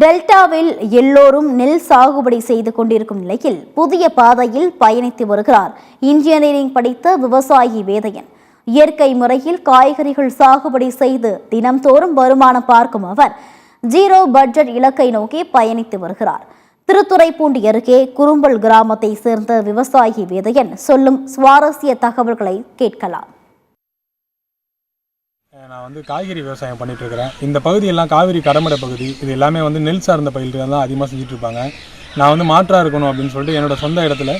டெல்டாவில் எல்லோரும் நெல் சாகுபடி செய்து கொண்டிருக்கும் நிலையில் புதிய பாதையில் பயணித்து வருகிறார் இன்ஜினியரிங் படித்த விவசாயி வேதையன். இயற்கை முறையில் காய்கறிகள் சாகுபடி செய்து தினம்தோறும் வருமானம் பார்க்கும் அவர் ஜீரோ பட்ஜெட் இலக்கை நோக்கி பயணித்து வருகிறார். திருத்துறைப்பூண்டி அருகே குறும்பல் கிராமத்தை சேர்ந்த விவசாயி வேதையன் சொல்லும் சுவாரஸ்ய தகவல்களை கேட்கலாம். நான் காய்கறி விவசாயம் பண்ணிட்டு இருக்கிறேன். இந்த பகுதியெல்லாம் காவிரி கடமடை பகுதி. இது எல்லாமே நெல் சார்ந்த பயிர்கள் தான் அதிகமாக செஞ்சுட்டு இருப்பாங்க. நான் மாற்றாக இருக்கணும் அப்படின்னு சொல்லிட்டு என்னோடய சொந்த இடத்துல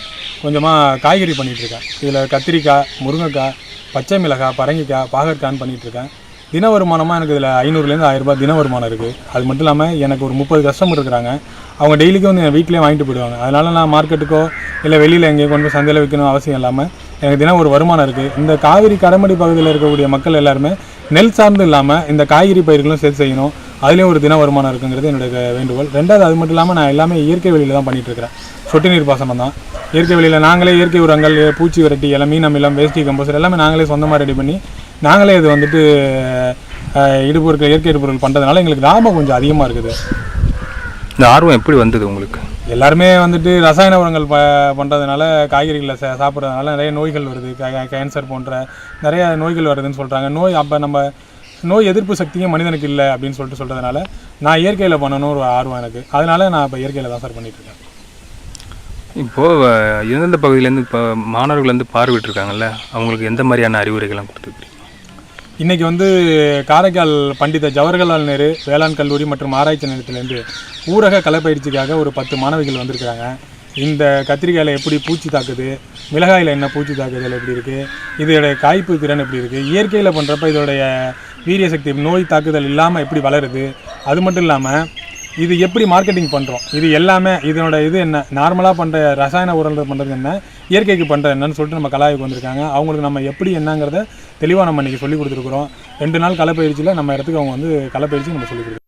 கொஞ்சமாக காய்கறி பண்ணிகிட்ருக்கேன். இதில் கத்திரிக்காய், முருங்கைக்காய், பச்சை மிளகாய், பரங்கிக்காய், பாகற்கான்னு பண்ணிகிட்ருக்கேன். தின வருமானமாக எனக்கு இதில் 500லேருந்து 1000 ரூபாய் தின வருமானம் இருக்குது. அது மட்டும் இல்லாமல் எனக்கு ஒரு 30 கஸ்டமர் இருக்கிறாங்க. அவங்க டெய்லிக்கும் என் வீட்டிலே வாங்கிட்டு போயிடுவாங்க. அதனால் நான் மார்க்கெட்டுக்கோ இல்லை வெளியில் எங்கேயோ கொண்டு போய் சந்தையில் விற்கணும் அவசியம் இல்லாமல் எனக்கு தினம் ஒரு வருமானம் இருக்குது. இந்த காவிரி கடமடி பகுதியில் இருக்கக்கூடிய மக்கள் எல்லாருமே நெல் சார்ந்து இல்லாமல் இந்த காய்கறி பயிர்களும் சேர்த்து செய்யணும். அதுலேயும் ஒரு தின வருமானம் இருக்குங்கிறது என்னுடைய வேண்டுகோள். ரெண்டாவது, அது மட்டும் இல்லாமல் நான் எல்லாமே இயற்கை வெளியில் தான் பண்ணிகிட்ருக்கிறேன். சொட்டு நீர் பாசனம் தான். இயற்கை வெளியில் நாங்களே இயற்கை உரங்கள், பூச்சி விரட்டி, எல்லாம் மீன் அமிலம், வேஸ்டி கம்போஸ்டர் எல்லாமே நாங்களே சொந்தமாக ரெடி பண்ணி நாங்களே இது இடுபொருட்கள், இயற்கை இடுபொருட்கள் பண்ணுறதுனால எங்களுக்கு லாபம் கொஞ்சம் அதிகமாக இருக்குது. இந்த ஆர்வம் எப்படி வந்தது உங்களுக்கு? எல்லாருமே ரசாயன உரங்கள் பண்ணுறதுனால, காய்கறிகளை சாப்பிட்றதுனால நிறைய நோய்கள் வருது. கேன்சர் போன்ற நிறைய நோய்கள் வருதுன்னு சொல்கிறாங்க. அப்போ நம்ம நோய் எதிர்ப்பு சக்தியும் மனிதனுக்கு இல்லை அப்படின்னு சொல்கிறதுனால நான் இயற்கையில் பண்ணணும் ஒரு ஆர்வம் எனக்கு. அதனால நான் இப்போ இயற்கையில் தான் சார் பண்ணிகிட்ருக்கேன். இப்போது எந்தெந்த பகுதியிலேருந்து இப்போ மாணவர்கள் பார்வையிட்டிருக்காங்கல்ல, அவங்களுக்கு எந்த மாதிரியான அறிவுரைகள்லாம் கொடுத்துருக்கீங்க? இன்றைக்கி காரைக்கால் பண்டித ஜவஹர்லால் நேரு வேளாண் கல்லூரி மற்றும் ஆராய்ச்சி நிலையத்திலேருந்து ஊரக கலைப்பயிற்சிக்காக ஒரு 10 மாணவிகள் வந்திருக்கிறாங்க. இந்த கத்திரிக்காயில் எப்படி பூச்சி தாக்குது, மிளகாயில் என்ன பூச்சி தாக்குதல் எப்படி இருக்குது, இதோடைய காய்ப்பு திறன் எப்படி இருக்குது, இயற்கையில் பண்ணுறப்ப இதோடைய வீரிய சக்தி, நோய் தாக்குதல் இல்லாமல் எப்படி வளருது, அது மட்டும் இல்லாமல் இது எப்படி மார்க்கெட்டிங் பண்ணுறோம், இது எல்லாமே இது என்ன, நார்மலாக பண்ணுற ரசாயன உரங்கள் பண்ணுறது என்ன, இயற்கைக்கு பண்ணுறது என்னன்னு சொல்லிட்டு நம்ம கலாய்க்கு வந்திருக்காங்க. அவங்களுக்கு நம்ம எப்படி என்னங்கிறத தெளிவாக நம்ம இன்றைக்கி சொல்லிக் கொடுத்துருக்குறோம். 2 நாள் கலைப்பயிற்சியில் நம்ம இடத்துக்கு அவங்க கலைப்பயிற்சி நம்ம சொல்லிக் கொடுக்குறோம்.